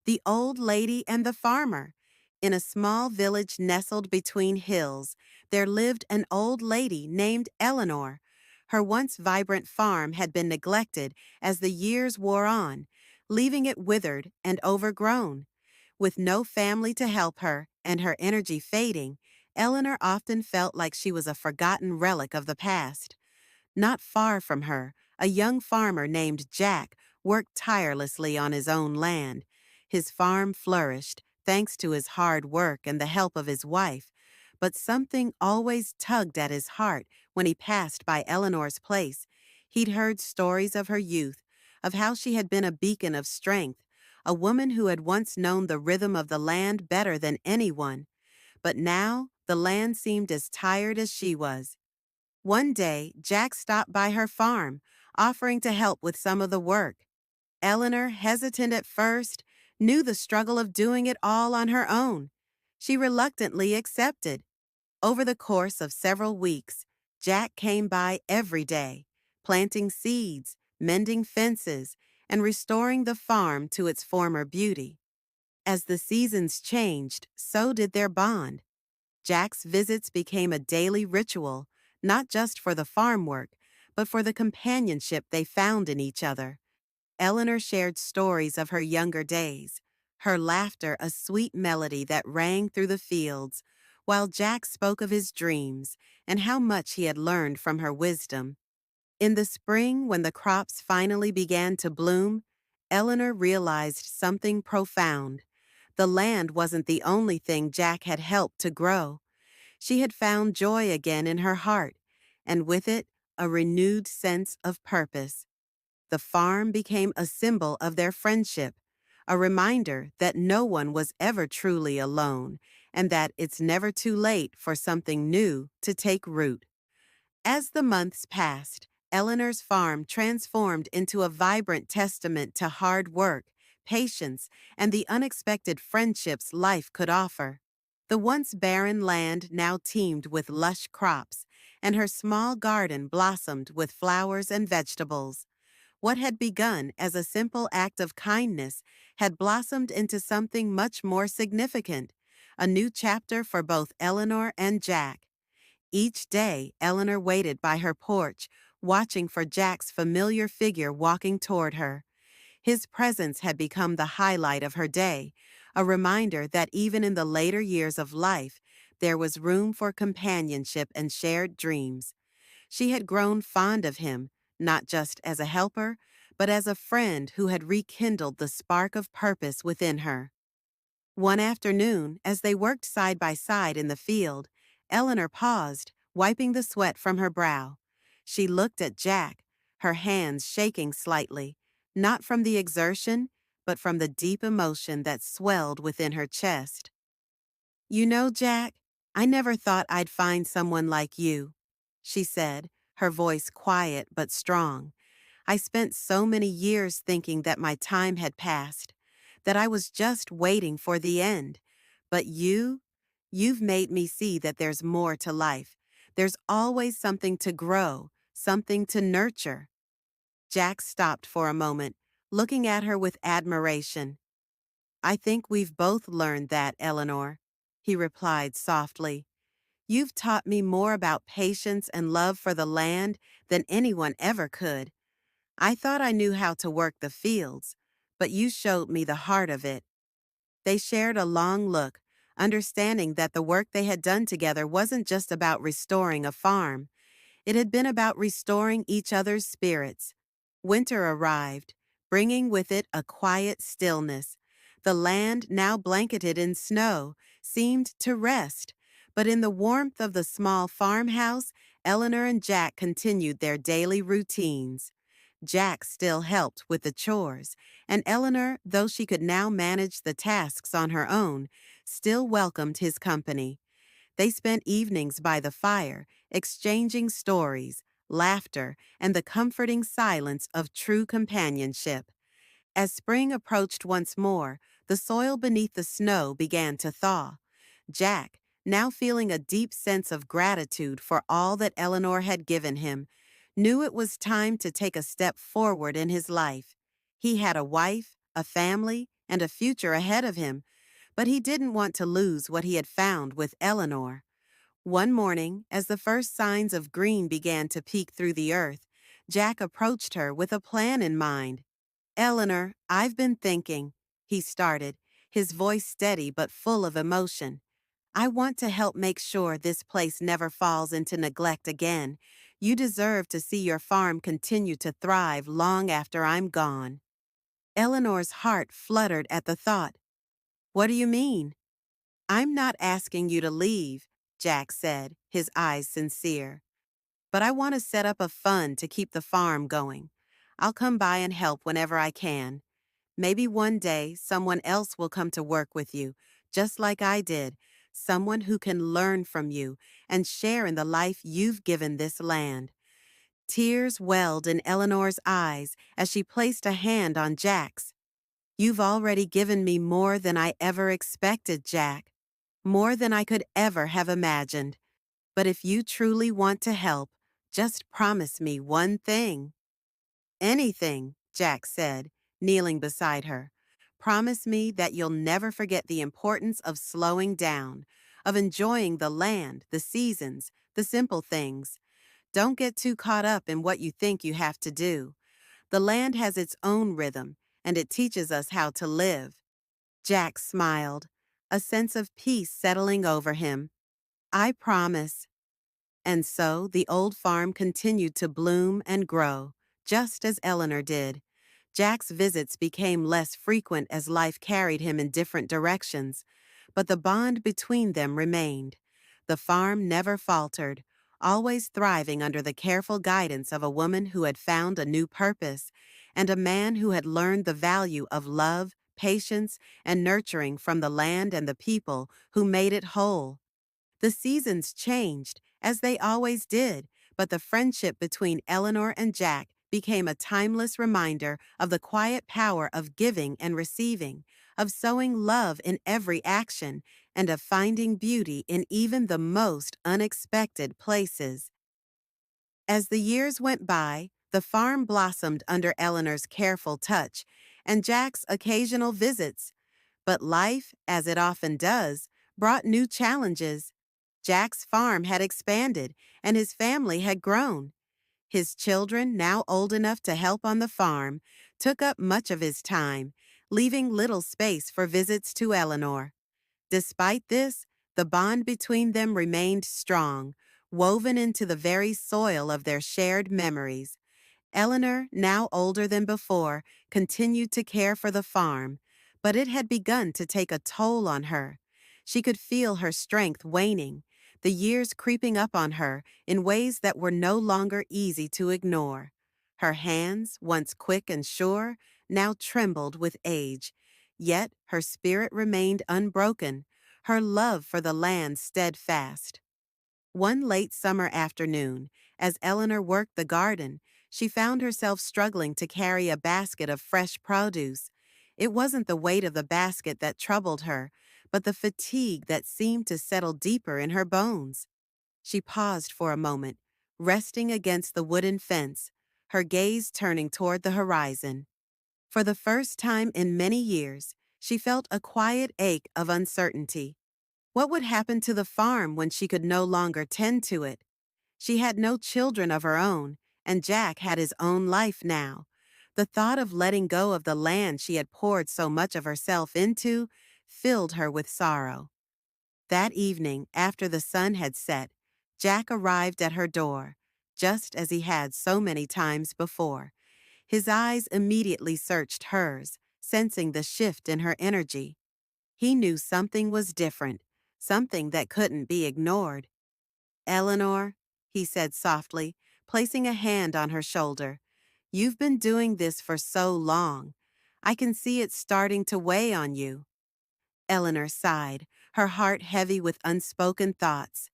The Old Lady and the Farmer. In a small village nestled between hills, there lived an old lady named Eleanor. Her once vibrant farm had been neglected as the years wore on, leaving it withered and overgrown. With no family to help her and her energy fading, Eleanor often felt like she was a forgotten relic of the past. Not far from her, a young farmer named Jack worked tirelessly on his own land. His farm flourished, thanks to his hard work and the help of his wife, but something always tugged at his heart when he passed by Eleanor's place. He'd heard stories of her youth, of how she had been a beacon of strength, a woman who had once known the rhythm of the land better than anyone. But now, the land seemed as tired as she was. One day, Jack stopped by her farm, offering to help with some of the work. Eleanor, hesitant at first, knew the struggle of doing it all on her own. She reluctantly accepted. Over the course of several weeks, Jack came by every day, planting seeds, mending fences, and restoring the farm to its former beauty. As the seasons changed, so did their bond. Jack's visits became a daily ritual, not just for the farm work, but for the companionship they found in each other. Eleanor shared stories of her younger days, her laughter a sweet melody that rang through the fields, while Jack spoke of his dreams and how much he had learned from her wisdom. In the spring, when the crops finally began to bloom, Eleanor realized something profound. The land wasn't the only thing Jack had helped to grow. She had found joy again in her heart, and with it, a renewed sense of purpose. The farm became a symbol of their friendship, a reminder that no one was ever truly alone, and that it's never too late for something new to take root. As the months passed, Eleanor's farm transformed into a vibrant testament to hard work, patience, and the unexpected friendships life could offer. The once barren land now teemed with lush crops, and her small garden blossomed with flowers and vegetables. What had begun as a simple act of kindness had blossomed into something much more significant, a new chapter for both Eleanor and Jack. Each day, Eleanor waited by her porch, watching for Jack's familiar figure walking toward her. His presence had become the highlight of her day, a reminder that even in the later years of life, there was room for companionship and shared dreams. She had grown fond of him, not just as a helper, but as a friend who had rekindled the spark of purpose within her. One afternoon, as they worked side by side in the field, Eleanor paused, wiping the sweat from her brow. She looked at Jack, her hands shaking slightly, not from the exertion, but from the deep emotion that swelled within her chest. "You know, Jack, I never thought I'd find someone like you," she said, her voice quiet but strong. "I spent so many years thinking that my time had passed, that I was just waiting for the end. But you've made me see that there's more to life. There's always something to grow, something to nurture." Jack stopped for a moment, looking at her with admiration. "I think we've both learned that, Eleanor," he replied softly. "You've taught me more about patience and love for the land than anyone ever could. I thought I knew how to work the fields, but you showed me the heart of it." They shared a long look, understanding that the work they had done together wasn't just about restoring a farm. It had been about restoring each other's spirits. Winter arrived, bringing with it a quiet stillness. The land, now blanketed in snow, seemed to rest, but in the warmth of the small farmhouse, Eleanor and Jack continued their daily routines. Jack still helped with the chores, and Eleanor, though she could now manage the tasks on her own, still welcomed his company. They spent evenings by the fire, exchanging stories, laughter, and the comforting silence of true companionship. As spring approached once more, the soil beneath the snow began to thaw. Jack, now feeling a deep sense of gratitude for all that Eleanor had given him, knew it was time to take a step forward in his life. He had a wife, a family, and a future ahead of him, but he didn't want to lose what he had found with Eleanor. One morning, as the first signs of green began to peek through the earth, Jack approached her with a plan in mind. "Eleanor, I've been thinking," he started, his voice steady but full of emotion. "I want to help make sure this place never falls into neglect again. You deserve to see your farm continue to thrive long after I'm gone." Eleanor's heart fluttered at the thought. "What do you mean?" "I'm not asking you to leave," Jack said, his eyes sincere. "But I want to set up a fund to keep the farm going. I'll come by and help whenever I can. Maybe one day someone else will come to work with you, just like I did, someone who can learn from you and share in the life you've given this land." Tears welled in Eleanor's eyes as she placed a hand on Jack's. "You've already given me more than I ever expected, Jack. More than I could ever have imagined. But if you truly want to help, just promise me one thing." "Anything," Jack said, kneeling beside her. "Promise me that you'll never forget the importance of slowing down, of enjoying the land, the seasons, the simple things. Don't get too caught up in what you think you have to do. The land has its own rhythm, and it teaches us how to live." Jack smiled, a sense of peace settling over him. "I promise." And so the old farm continued to bloom and grow, just as Eleanor did. Jack's visits became less frequent as life carried him in different directions, but the bond between them remained. The farm never faltered, always thriving under the careful guidance of a woman who had found a new purpose, and a man who had learned the value of love, patience, and nurturing from the land and the people who made it whole. The seasons changed, as they always did, but the friendship between Eleanor and Jack became a timeless reminder of the quiet power of giving and receiving, of sowing love in every action, and of finding beauty in even the most unexpected places. As the years went by, the farm blossomed under Eleanor's careful touch and Jack's occasional visits. But life, as it often does, brought new challenges. Jack's farm had expanded, and his family had grown. His children, now old enough to help on the farm, took up much of his time, leaving little space for visits to Eleanor. Despite this, the bond between them remained strong, woven into the very soil of their shared memories. Eleanor, now older than before, continued to care for the farm, but it had begun to take a toll on her. She could feel her strength waning, the years creeping up on her in ways that were no longer easy to ignore. Her hands, once quick and sure, now trembled with age. Yet her spirit remained unbroken, her love for the land steadfast. One late summer afternoon, as Eleanor worked the garden, she found herself struggling to carry a basket of fresh produce. It wasn't the weight of the basket that troubled her, but the fatigue that seemed to settle deeper in her bones. She paused for a moment, resting against the wooden fence, her gaze turning toward the horizon. For the first time in many years, she felt a quiet ache of uncertainty. What would happen to the farm when she could no longer tend to it? She had no children of her own, and Jack had his own life now. The thought of letting go of the land she had poured so much of herself into filled her with sorrow. That evening, after the sun had set, Jack arrived at her door, just as he had so many times before. His eyes immediately searched hers, sensing the shift in her energy. He knew something was different, something that couldn't be ignored. "Eleanor," he said softly, placing a hand on her shoulder, "you've been doing this for so long. I can see it starting to weigh on you." Eleanor sighed, her heart heavy with unspoken thoughts.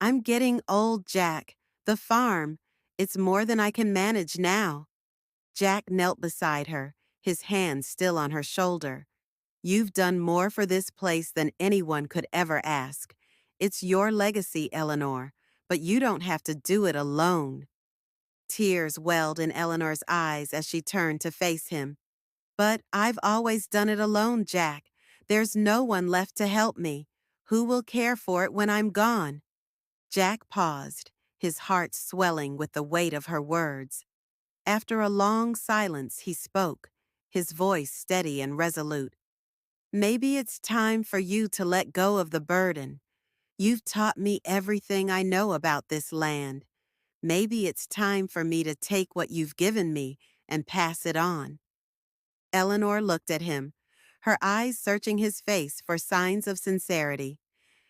"I'm getting old, Jack. The farm, it's more than I can manage now." Jack knelt beside her, his hand still on her shoulder. "You've done more for this place than anyone could ever ask. It's your legacy, Eleanor, but you don't have to do it alone." Tears welled in Eleanor's eyes as she turned to face him. But I've always done it alone, Jack. There's no one left to help me. Who will care for it when I'm gone? Jack paused, his heart swelling with the weight of her words. After a long silence, he spoke, his voice steady and resolute. Maybe it's time for you to let go of the burden. You've taught me everything I know about this land. Maybe it's time for me to take what you've given me and pass it on. Eleanor looked at him, her eyes searching his face for signs of sincerity.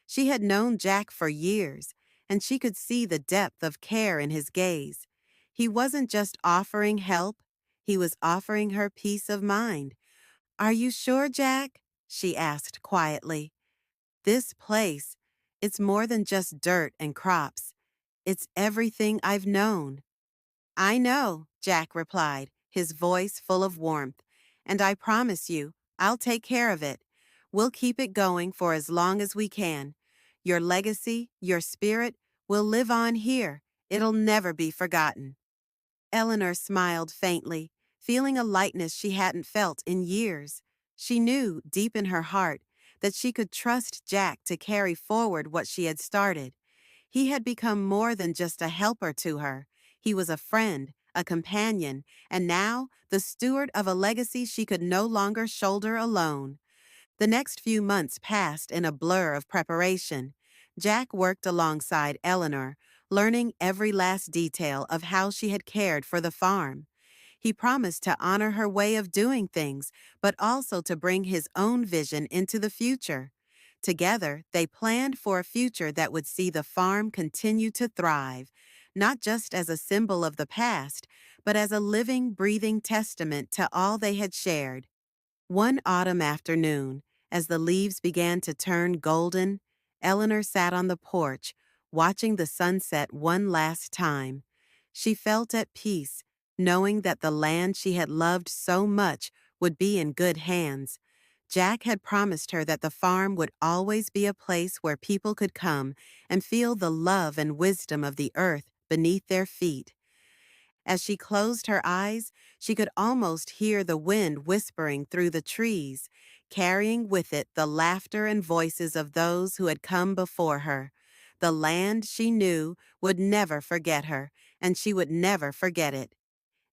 She had known Jack for years, and she could see the depth of care in his gaze. He wasn't just offering help, he was offering her peace of mind. Are you sure, Jack? She asked quietly. This place, it's more than just dirt and crops. It's everything I've known. I know, Jack replied, his voice full of warmth, and I promise you, I'll take care of it. We'll keep it going for as long as we can. Your legacy, your spirit, will live on here. It'll never be forgotten. Eleanor smiled faintly, feeling a lightness she hadn't felt in years. She knew, deep in her heart, that she could trust Jack to carry forward what she had started. He had become more than just a helper to her. He was a friend, a companion, and now the steward of a legacy she could no longer shoulder alone. The next few months passed in a blur of preparation. Jack worked alongside Eleanor, learning every last detail of how she had cared for the farm. He promised to honor her way of doing things, but also to bring his own vision into the future. Together, they planned for a future that would see the farm continue to thrive, not just as a symbol of the past, but as a living, breathing testament to all they had shared. One autumn afternoon, as the leaves began to turn golden, Eleanor sat on the porch, watching the sunset one last time. She felt at peace, knowing that the land she had loved so much would be in good hands. Jack had promised her that the farm would always be a place where people could come and feel the love and wisdom of the earth beneath their feet. As she closed her eyes, she could almost hear the wind whispering through the trees, carrying with it the laughter and voices of those who had come before her. The land, she knew, would never forget her, and she would never forget it.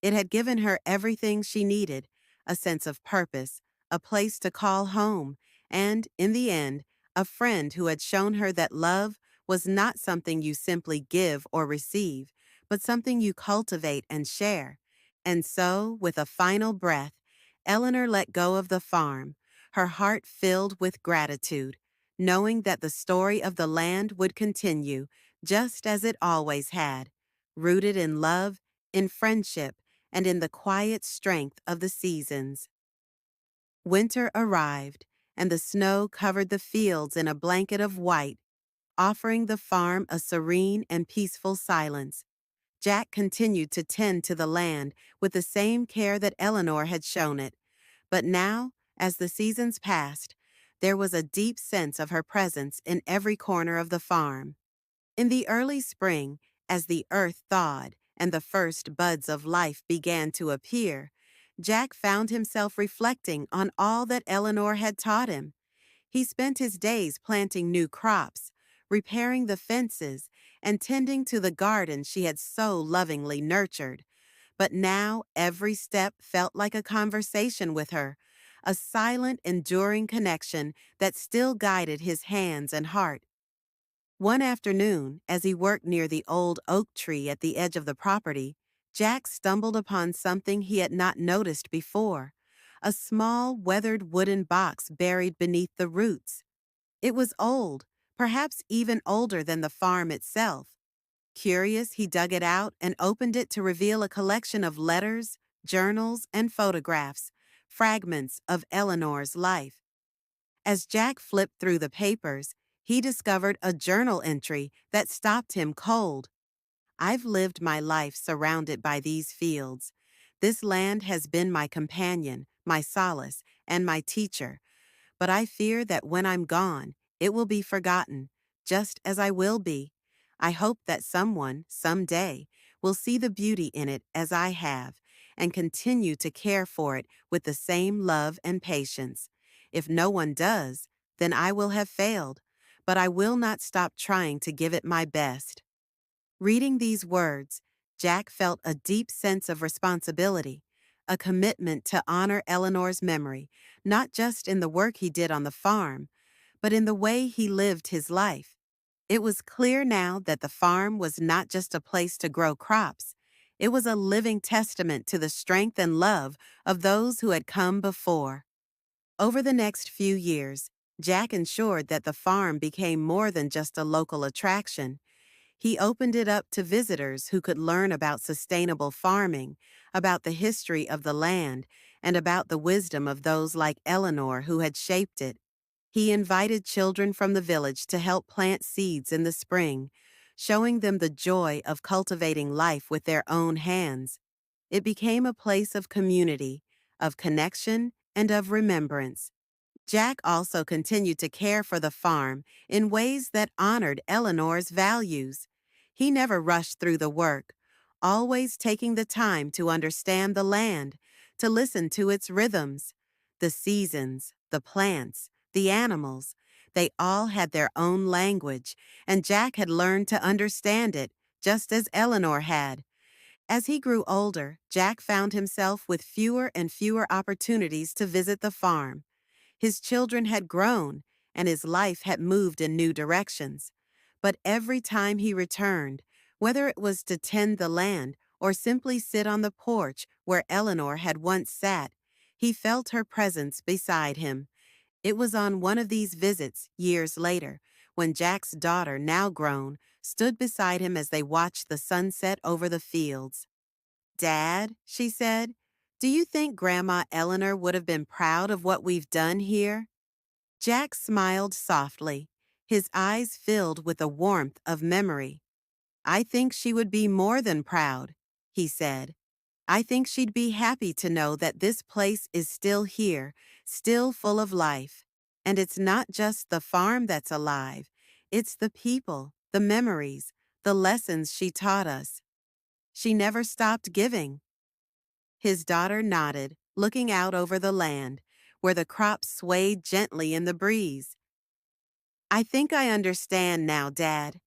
It had given her everything she needed, a sense of purpose, a place to call home, and, in the end, a friend who had shown her that love was not something you simply give or receive, but something you cultivate and share. And so, with a final breath, Eleanor let go of the farm, her heart filled with gratitude, knowing that the story of the land would continue, just as it always had, rooted in love, in friendship, and in the quiet strength of the seasons. Winter arrived, and the snow covered the fields in a blanket of white, offering the farm a serene and peaceful silence. Jack continued to tend to the land with the same care that Eleanor had shown it. But now, as the seasons passed, there was a deep sense of her presence in every corner of the farm. In the early spring, as the earth thawed and the first buds of life began to appear, Jack found himself reflecting on all that Eleanor had taught him. He spent his days planting new crops, repairing the fences, and tending to the garden she had so lovingly nurtured. But now every step felt like a conversation with her, a silent, enduring connection that still guided his hands and heart. One afternoon, as he worked near the old oak tree at the edge of the property, Jack stumbled upon something he had not noticed before, a small, weathered wooden box buried beneath the roots. It was old, perhaps even older than the farm itself. Curious, he dug it out and opened it to reveal a collection of letters, journals, and photographs, fragments of Eleanor's life. As Jack flipped through the papers, he discovered a journal entry that stopped him cold. I've lived my life surrounded by these fields. This land has been my companion, my solace, and my teacher. But I fear that when I'm gone, it will be forgotten, just as I will be. I hope that someone, someday, will see the beauty in it as I have, and continue to care for it with the same love and patience. If no one does, then I will have failed, but I will not stop trying to give it my best. Reading these words, Jack felt a deep sense of responsibility, a commitment to honor Eleanor's memory, not just in the work he did on the farm, but in the way he lived his life. It was clear now that the farm was not just a place to grow crops. It was a living testament to the strength and love of those who had come before. Over the next few years, Jack ensured that the farm became more than just a local attraction. He opened it up to visitors who could learn about sustainable farming, about the history of the land, and about the wisdom of those like Eleanor who had shaped it. He invited children from the village to help plant seeds in the spring, showing them the joy of cultivating life with their own hands. It became a place of community, of connection, and of remembrance. Jack also continued to care for the farm in ways that honored Eleanor's values. He never rushed through the work, always taking the time to understand the land, to listen to its rhythms. The seasons, the plants, the animals, they all had their own language, and Jack had learned to understand it, just as Eleanor had. As he grew older, Jack found himself with fewer and fewer opportunities to visit the farm. His children had grown, and his life had moved in new directions. But every time he returned, whether it was to tend the land or simply sit on the porch where Eleanor had once sat, he felt her presence beside him. It was on one of these visits, years later, when Jack's daughter, now grown, stood beside him as they watched the sunset over the fields. "Dad," she said, "do you think Grandma Eleanor would have been proud of what we've done here?" Jack smiled softly, his eyes filled with the warmth of memory. "I think she would be more than proud," he said. "I think she'd be happy to know that this place is still here, still full of life. And it's not just the farm that's alive. It's the people, the memories, the lessons she taught us. She never stopped giving." His daughter nodded, looking out over the land, where the crops swayed gently in the breeze. "I think I understand now, Dad.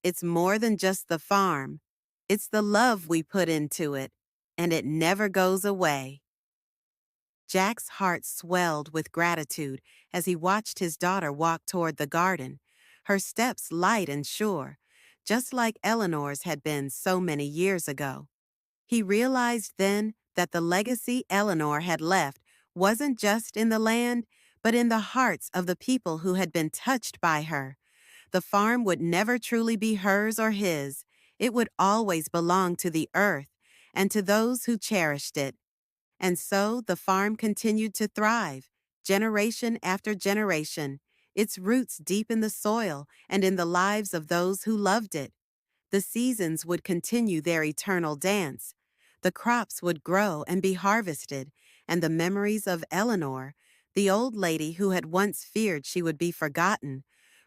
It's more than just the farm. It's the love we put into it, and it never goes away." Jack's heart swelled with gratitude as he watched his daughter walk toward the garden, her steps light and sure, just like Eleanor's had been so many years ago. He realized then that the legacy Eleanor had left wasn't just in the land, but in the hearts of the people who had been touched by her. The farm would never truly be hers or his. It would always belong to the earth and to those who cherished it. And so the farm continued to thrive, generation after generation, its roots deep in the soil and in the lives of those who loved it. The seasons would continue their eternal dance. The crops would grow and be harvested, and the memories of Eleanor, the old lady who had once feared she would be forgotten,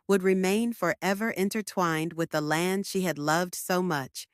would remain forever intertwined with the land she had loved so much,